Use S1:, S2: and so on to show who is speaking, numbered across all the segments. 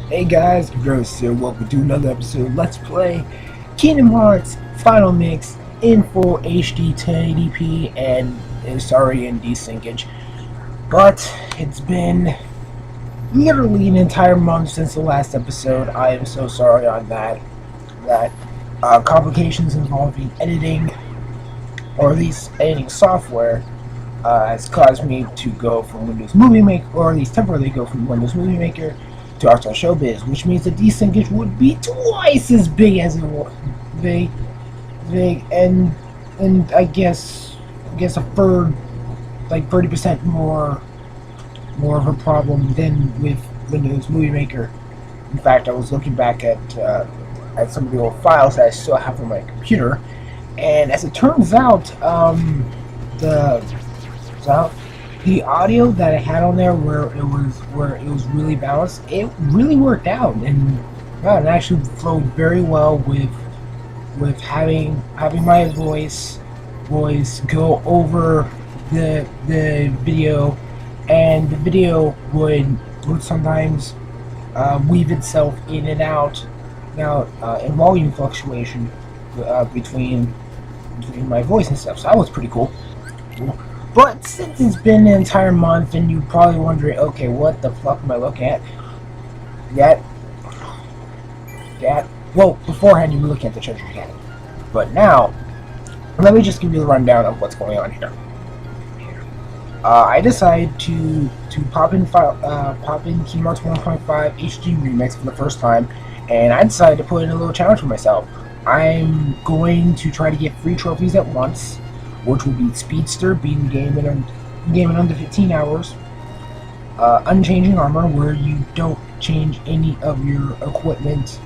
S1: Hey guys, COMPUTEROSIS here. Welcome to another episode. Let's play Kingdom Hearts Final Mix in full HD 1080p and sorry in desyncage. But it's been literally an entire month since the last episode. I am so sorry on that. Complications involving editing, or at least editing software, has caused me to go from Windows Movie Maker, or at least temporarily go from Windows Movie Maker to Arts on Showbiz, which means the desyncage would be twice as big as it was big, and I guess a third, like 30% more of a problem than with Windows Movie Maker. In fact, I was looking back at some of the old files that I still have on my computer, and as it turns out, the audio that I had on there where it was really balanced, it really worked out, and it actually flowed very well with having my voice go over the video, and the video would sometimes weave itself in and out in volume fluctuation between my voice and stuff. So that was pretty cool. But since it's been an entire month, and you're probably wondering, okay, what the fuck am I looking at? Well, beforehand you were looking at the treasure cabinet. But now, let me just give you the rundown of what's going on here. I decided to pop in Kingdom Hearts 1.5 HD Remix for the first time, and I decided to put in a little challenge for myself. I'm going to try to get 3 trophies at once, which will be Speedster, beating the game in under 15 hours, Unchanging Armor, where you don't change any of your equipment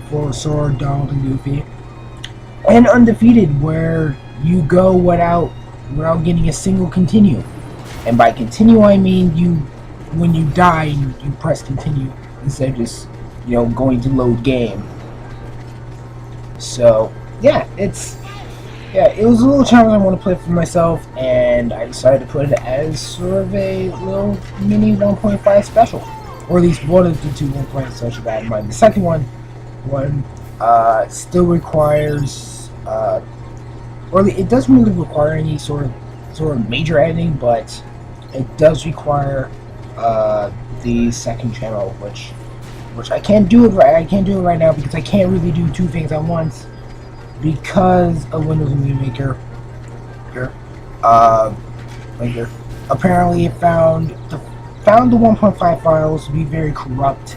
S1: for Sora, Donald, and Goofy, and Undefeated, where you go without getting a single continue. And by continue, I mean when you die, you press continue instead of just going to load game. So yeah, it was a little challenge I want to play for myself, and I decided to put it as sort of a little mini 1.5 special, or at least one of the 2 1.5 specials I had in mind. The second one still requires, or it doesn't really require any sort of major editing, but it does require the second channel, which I can't do it right. I can't do it right now because I can't really do 2 things at once, because of Windows Movie Maker. Right here. Apparently, it found the 1.5 files to be very corrupt,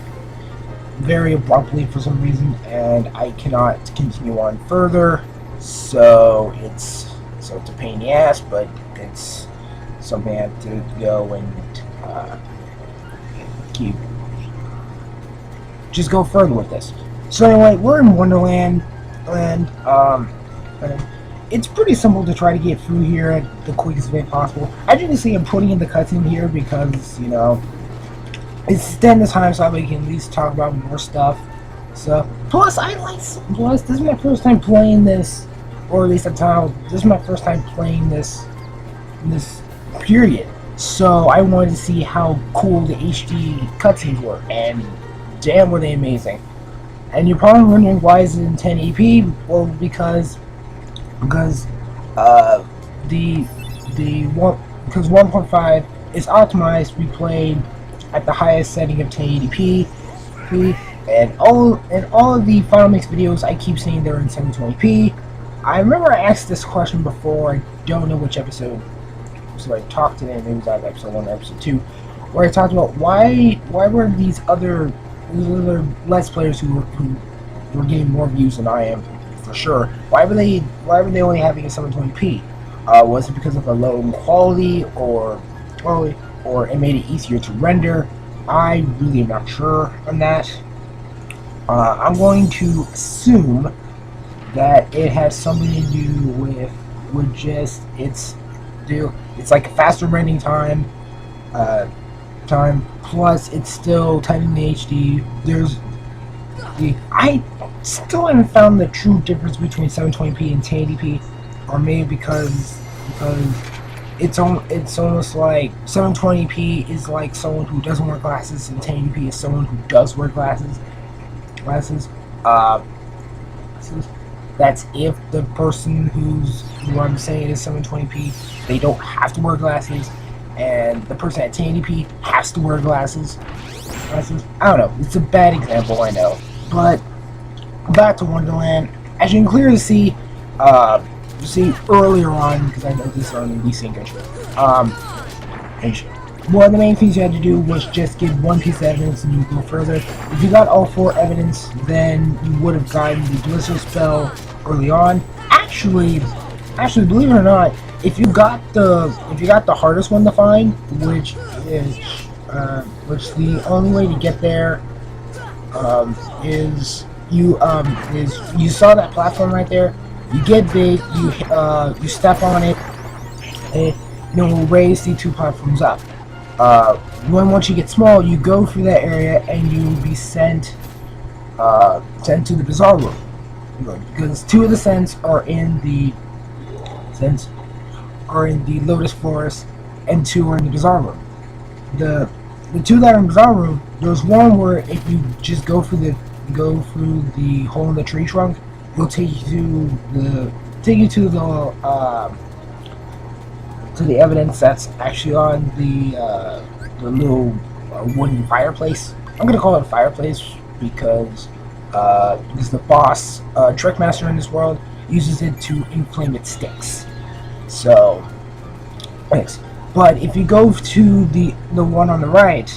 S1: very abruptly for some reason, and I cannot continue on further. So it's a pain in the ass, but it's something I have to go and just go further with this. So anyway, we're in Wonderland. And it's pretty simple to try to get through here at the quickest way possible. As you can see, I'm putting in the cutscene here because it's extend the time so we can at least talk about more stuff. So plus this is my first time playing this, or at least this is my first time playing this period. So I wanted to see how cool the HD cutscenes were, and damn were they amazing. And you're probably wondering, why is it in 1080p? Well, because 1.5 is optimized to be played at the highest setting of 1080p, and all of the Final Mix videos I keep saying they're in 720p. I remember I asked this question before. I don't know which episode, so I talked to them. Maybe it was either episode 1 or episode 2, where I talked about why were these other Let's Players who were getting more views than I am, for sure. Why were they only having a 720p? Was it because of a low quality, or it made it easier to render? I really am not sure on that. I'm going to assume that it has something to do with just it's like a faster rendering time. Plus it's still tight in the HD. I still haven't found the true difference between 720p and 1080p, or maybe because it's almost like 720p is like someone who doesn't wear glasses, and 1080p is someone who does wear glasses. Uh, that's if the person who I'm saying is 720p, they don't have to wear glasses, and the person at 1080p has to wear glasses. I don't know. It's a bad example, I know, but back to Wonderland. As you can clearly see, earlier on, because I know this is on the syncage, one of the main things you had to do was just get one piece of evidence and you go further. If you got all 4 evidence, then you would have gotten the Blizzard spell early on. Actually, believe it or not, if you got the hardest one to find, which the only way to get there is you saw that platform right there. You get big, you step on it, and it will raise the 2 platforms up. Once you get small, you go through that area and you will be sent to the Bazaar room, because 2 of the scents are in the Lotus Forest and 2 are in the Bazaar room. The 2 that are in the Bazaar room, there's one where if you just go through the hole in the tree trunk, it'll take you to the evidence that's actually on the little wooden fireplace. I'm gonna call it a fireplace because the boss Trickmaster in this world uses it to inflame its sticks. So, thanks. But if you go to the one on the right,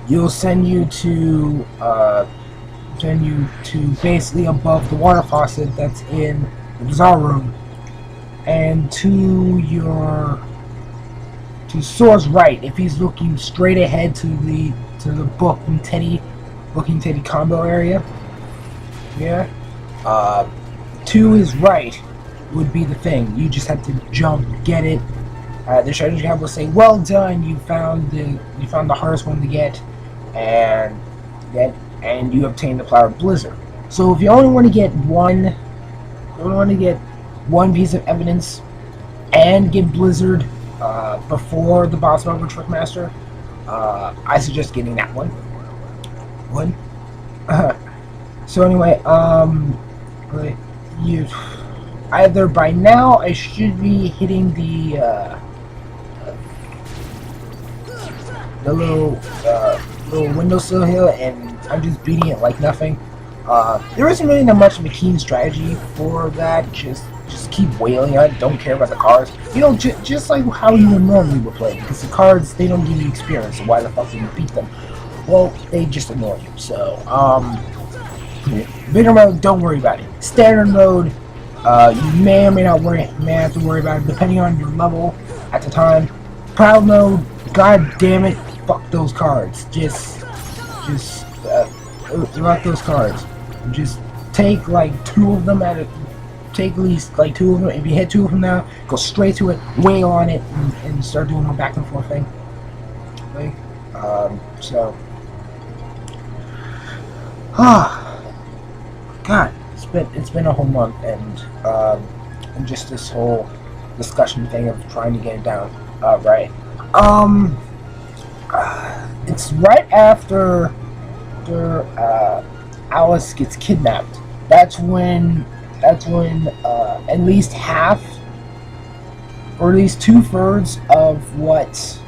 S1: you'll send you to basically above the water faucet that's in the Bazaar room, and to Sora's right, if he's looking straight ahead to the Book and Teddy combo area. Yeah. To his right would be the thing. You just have to jump, get it. The strategy guide will say, "Well done. You found the hardest one to get, and you obtained the Flower of Blizzard." So if you only want to get one piece of evidence and get Blizzard before the boss battle with Trickmaster, I suggest getting that one. So anyway, you either by now I should be hitting the little windowsill hill, and I'm just beating it like nothing. There isn't really that much of a keen strategy for that. Just keep wailing on it. Don't care about the cards. Just like how you normally would play, because the cards, they don't give you experience. So why the fuck would you beat them? Well, they just annoy you. So beginner mode, don't worry about it. Standard mode, you may or may not have to worry about it depending on your level at the time. Proud mode, god damn it, fuck those cards. Just throughout those cards. Just take like 2 of them take at least like 2 of them. If you hit 2 of them now, go straight to it, wail on it, and start doing a back and forth thing. Okay? So, God, it's been a whole month, and just this whole discussion thing of trying to get it down. Right. It's right after Alice gets kidnapped. That's when at least half, or at least 2/3 of what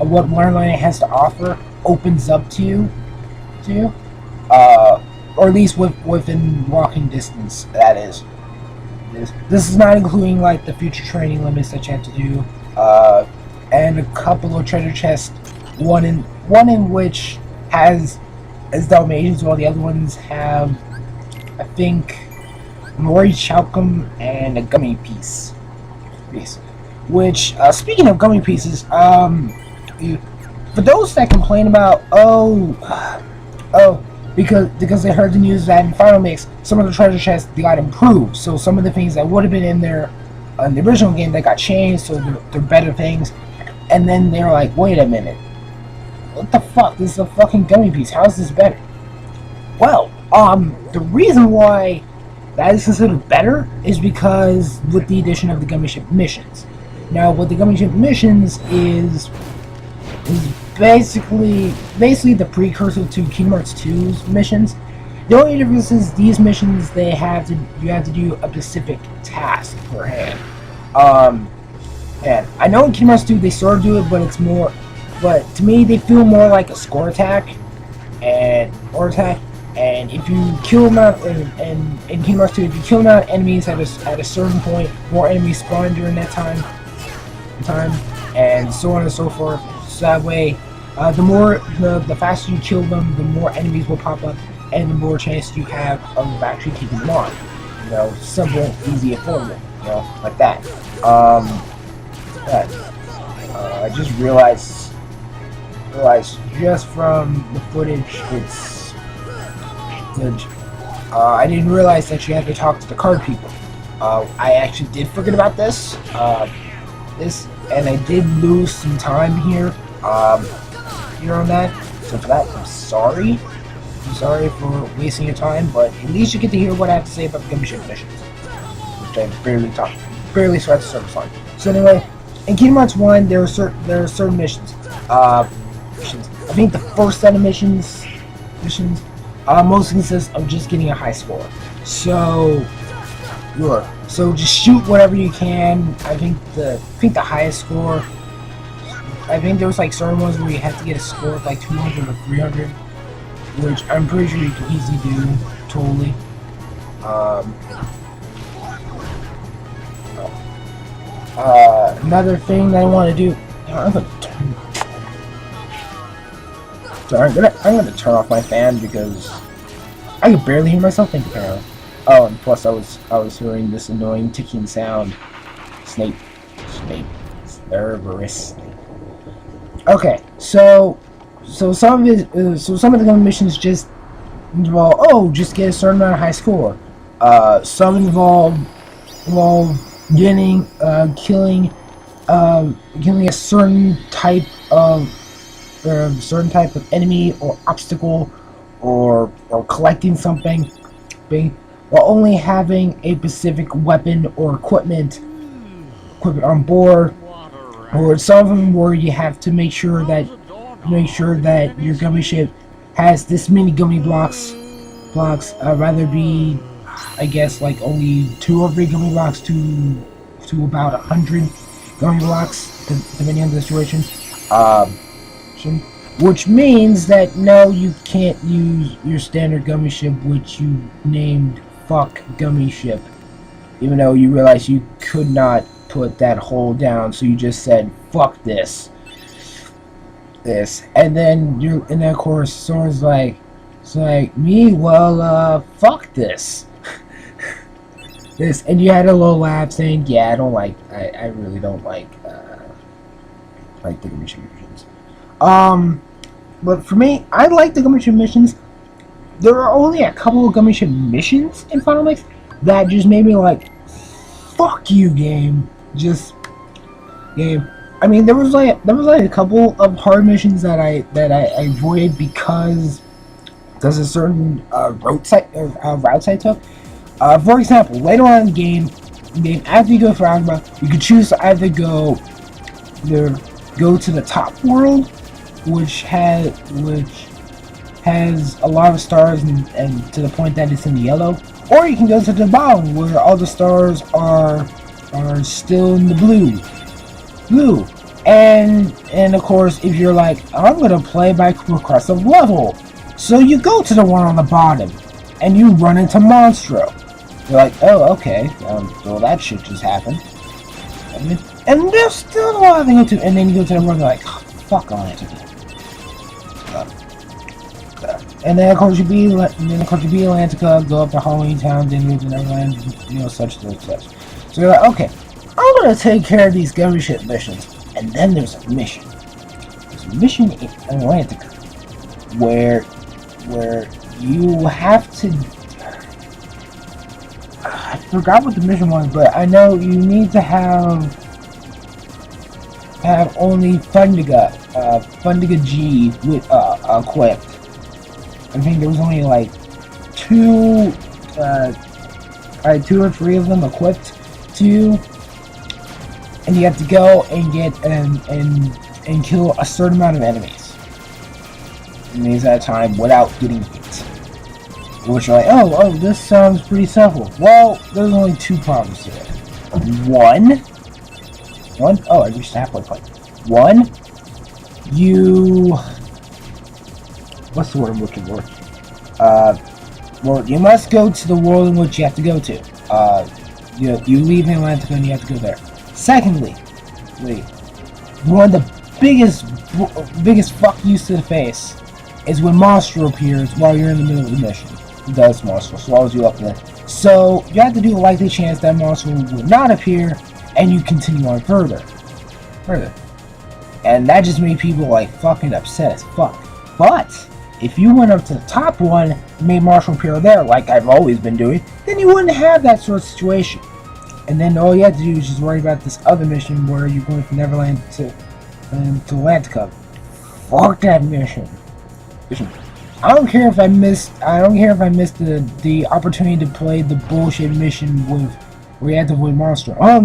S1: Wonderland has to offer opens up to you, or at least within walking distance. That is. This is not including like the future training limits that you have to do, and a couple of treasure chests. One in which has Dalmatians, while the other ones have, I think, Mori Chalcum and a gummy piece. Which, speaking of gummy pieces, for those that complain about because they heard the news that in Final Mix some of the treasure chests, they got improved, so some of the things that would have been in there in the original game, that got changed, so they're better things. And then they're like, wait a minute, what the fuck? This is a fucking gummy piece. How is this better? Well, the reason why that is considered better is because with the addition of the Gummi Ship missions. Now, what the Gummi Ship missions is basically the precursor to Kingdom Hearts 2's missions. The only difference is these missions you have to do a specific task per hand. And I know in Kingdom Hearts 2 they sort of do it, but to me they feel more like a score attack. And if you kill them out in Kingdom Hearts 2, if you kill them out enemies at a certain point, more enemies spawn during that time, and so on and so forth. So that way, the faster you kill them, the more enemies will pop up, and the more chance you have of actually taking them on. You know, simple, easy, affordable. You know, like that. I just realized just from the footage, it's good. I didn't realize that you had to talk to the card people. I actually did forget about this. And I did lose some time here. On that. So for that, I'm sorry. I'm sorry for wasting your time, but at least you get to hear what I have to say about the Gummi Ship missions, which I barely scratched the surface on. So anyway, in Kingdom Hearts 1, there are certain missions. I think the first set of missions mostly consist of just getting a high score. So just shoot whatever you can. I think the highest score. I think there was like certain ones where you have to get a score of like 200 or 300, which I'm pretty sure you can easily do. Totally. Another thing that I want to do. I'm gonna turn off my fan because I can barely hear myself think apparently. Oh, and plus I was hearing this annoying ticking sound. Snape, Cerberus. Okay, so some of the Gummi missions just involve just get a certain amount of high score. Some involve killing a certain type of enemy or obstacle, or collecting something, while only having a specific weapon or equipment on board. Or some of them where you have to make sure that your Gummi Ship has this many gummy blocks. Rather be, I guess, like only 2 or 3 gummy blocks to about 100 gummy blocks, depending on the situation. Which means that no, you can't use your standard Gummi Ship, which you named Fuck Gummi Ship, even though you realize you could not put that hole down, so you just said fuck this, and then of course someone's like, me, well, fuck this. And you had a little laugh saying, yeah, I really don't like the Gummi Ship missions. But for me, I like the Gummi Ship missions. There are only a couple of Gummi Ship missions in Final Mix that just made me like, fuck you, game. I mean, there was like a couple of hard missions that I avoided because of certain routes I took. For example, later on in the game, after you go for Agma, you can choose to either go to the top world, which has a lot of stars and to the point that it's in the yellow, or you can go to the bottom where all the stars are still in the blue. And of course, if you're like, I'm gonna play by progressive level, so you go to the one on the bottom and you run into Monstro. You're like, oh, okay, well, that shit just happened. And there's still a lot to go to, and then you go to the one and you're like, oh, fuck on it. And then of course you be Atlantica, go up to Halloween Town, then move to Neverland, such. So you're like, okay, I'm gonna take care of these Gummi Ship missions, and then there's a mission. There's a mission in Atlantica where you have to. I forgot what the mission was, but I know you need to have only Fundiga G with equipped. I think there was only like 2 2 or 3 of them equipped to you, and you have to go and get and kill a certain amount of enemies at a time without getting hit. Which are like, oh, this sounds pretty simple. Well, there's only 2 problems to it. One. Oh, I reached the halfway point. One, what's the word I'm looking for? Well, you must go to the world in which you have to go to. You leave Atlantica and you have to go there. Secondly, one of the biggest fuck yous to the face is when monster appears while you're in the middle of the mission. Does monster swallows you up there. So you have to do a likely chance that monster will not appear, and you continue on further. And that just made people like fucking upset as fuck. But if you went up to the top one and made monster appear there, like I've always been doing, then you wouldn't have that sort of situation. And then all you have to do is just worry about this other mission where you're going from Neverland to Atlantica. Fuck that mission. I don't care if I missed the opportunity to play the bullshit mission with where you had to avoid monster. Oh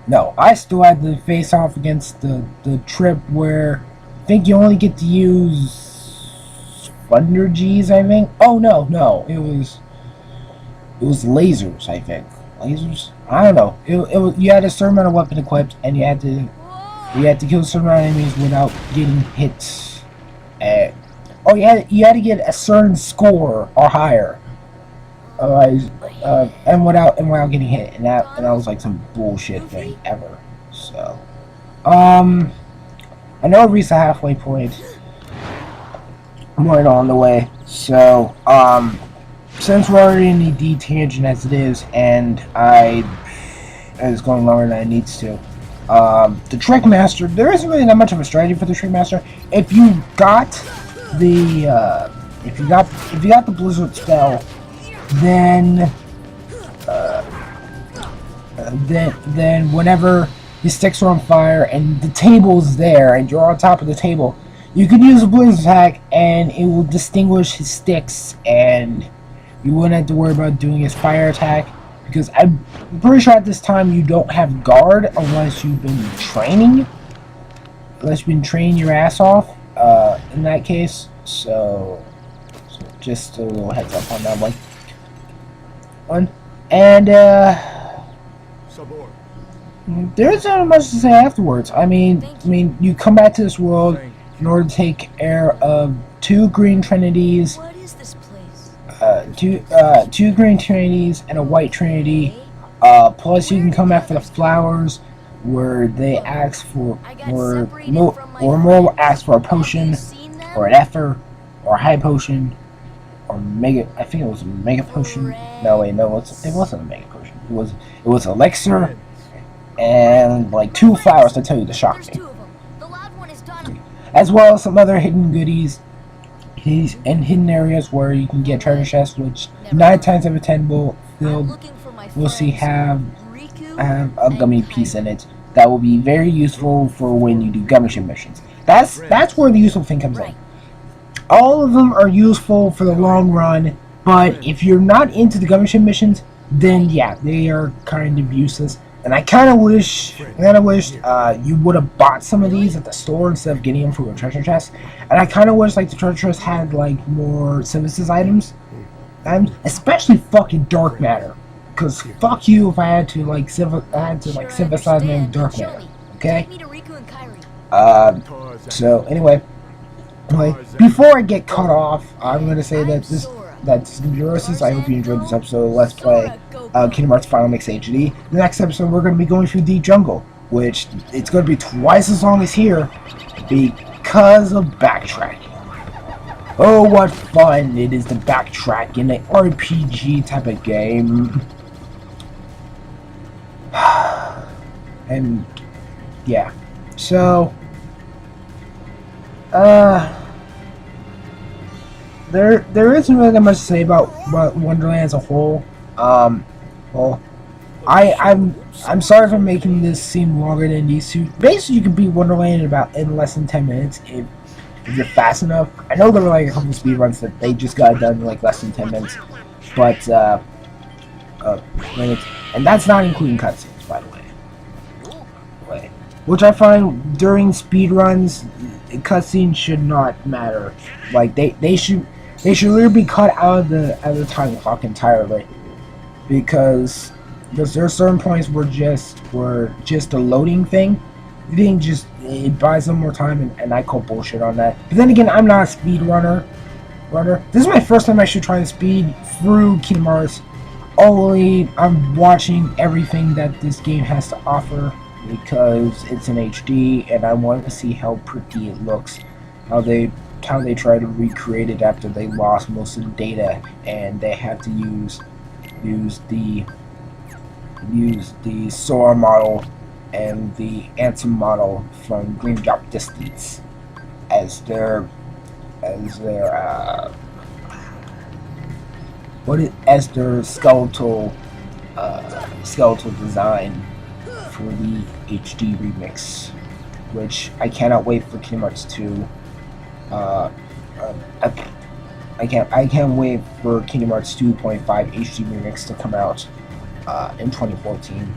S1: no. I still had to face off against the trip where I think you only get to use Thunder G's, I think. Oh no, it was lasers, I think. Lasers? I don't know. It was, you had a certain amount of weapon equipped, and you had to kill a certain amount of enemies without getting hit. You had to get a certain score or higher, and without getting hit, and that was like some bullshit thing ever. So, I know I reached the halfway point. I'm right on the way. So, since we're already in the D tangent as it is, and it's going longer than it needs to. The Trick Master, there isn't really that much of a strategy for the Trick Master. If you got the Blizzard spell, then whenever his sticks are on fire and the table's there and you're on top of the table, you can use a Blizzard attack and it will distinguish his sticks, and you wouldn't have to worry about doing his fire attack. Because I'm pretty sure at this time you don't have guard unless you've been training. Unless you've been training your ass off, in that case. So just a little heads up on that one. And, there isn't much to say afterwards. I mean, you come back to this world in order to take care of 2 green trinities.
S2: What is this place?
S1: Two green trinities and a white trinity. Plus you can come back for the flowers, where they ask for, or more ask for a potion, or an ether, or a high potion, or mega. I think it was a mega potion. No wait, no, it wasn't a mega potion. It was elixir, and like 2 flowers to tell you the shock thing, as well as some other hidden goodies. And hidden areas where you can get treasure chests, which 9 times out of 10 will see have a gummy piece in it that will be very useful for when you do Gummi Ship missions. That's where the useful thing comes in. All of them are useful for the long run, but if you're not into the Gummi Ship missions, then yeah, they are kind of useless. And I kind of wished you would have bought some of these at the store instead of getting them from a treasure chest. And I kind of wish like the treasure chest had like more synthesis items, especially fucking dark matter. Because fuck you if I had to synthesize my own dark matter. Okay. So anyway, before I get cut off, I'm gonna say that that's COMPUTEROSIS. I hope you enjoyed this episode of Let's Play Kingdom Hearts Final Mix HD. The next episode, we're going to be going through Deep Jungle, which it's going to be twice as long as here because of backtracking. Oh, what fun it is to backtrack in an RPG type of game. And yeah, so there isn't really that much to say about Wonderland as a whole. Well, I'm sorry for making this seem longer than these two. Basically, you can beat Wonderland in less than 10 minutes if you're fast enough. I know there were like a couple speedruns that they just got done in like less than 10 minutes. but and that's not including cutscenes, by the way. Which I find during speedruns, cutscenes should not matter. Like they should literally be cut out of the time clock entirely, because there are certain points where just a loading thing. It buys them more time, and I call bullshit on that. But then again, I'm not a speed runner. This is my first time actually trying to speed through Kingdom Hearts. Only I'm watching everything that this game has to offer because it's in HD, and I wanted to see how pretty it looks, how they try to recreate it after they lost most of the data, and they had to use the Sora model and the Ansem model from Green Drop Distance as their skeletal design for the HD remix, which I cannot wait for Kingdom Hearts 2. I can't wait for Kingdom Hearts 2.5 HD remix to come out in 2014.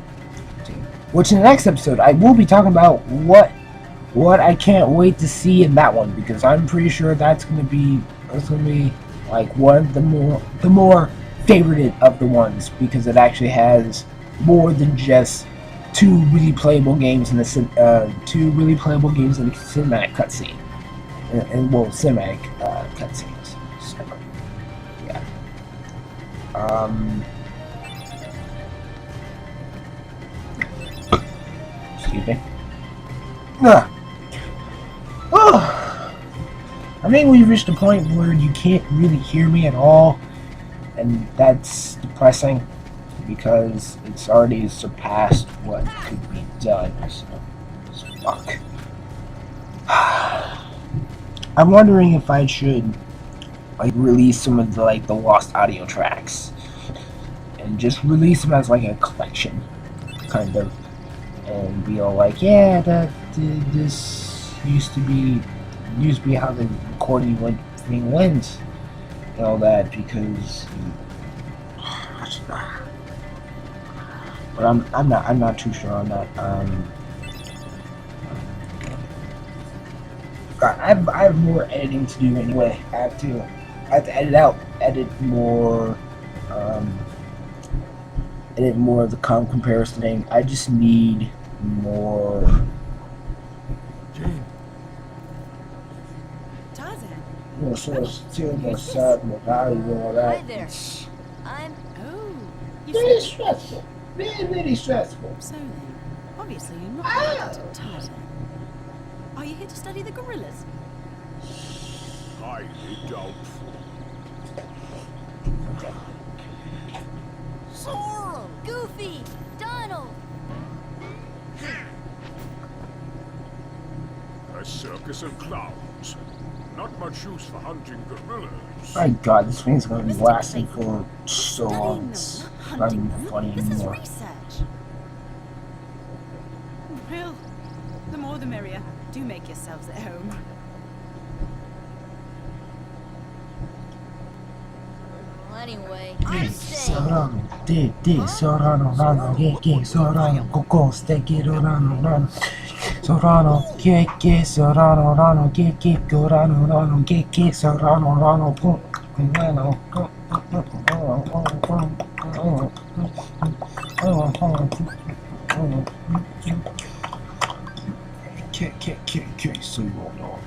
S1: Which in the next episode I will be talking about what I can't wait to see in that one, because I'm pretty sure that's gonna be like one of the more favorited of the ones, because it actually has more than just two really playable games in the cinematic cutscene, and cinematic cutscenes. So yeah. Excuse me. I think we've reached a point where you can't really hear me at all, and that's depressing because it's already surpassed what could be done. So fuck. I'm wondering if I should release some of the lost audio tracks and just release them as a collection, kind of. And be all yeah, this used to be how the recording thing went, and all that, because. But I'm not too sure on that. I have more editing to do anyway. I have to edit more of the comparison thing. I just need more.
S2: Tarzan.
S1: More sad, more value, all that.
S2: Hi there.
S1: Very stressful. Very stressful.
S2: So then, obviously you're not Tarzan. Are you here to study the gorillas?
S3: Highly doubtful.
S1: Okay.
S4: Sorrel, Goofy, Donald.
S3: A circus of clowns. Not much use for hunting gorillas.
S1: My God, this thing's gonna be lasting for so long. It's not even funny
S2: This is
S1: anymore.
S2: research. Well, the more the merrier. Do make yourselves at home.
S4: Well, anyway, I'm staying.
S1: Sorano, Sorano, Sorano, Coco, steak it, Sorano, Sorano, Sorano, Sorano, so you won't know.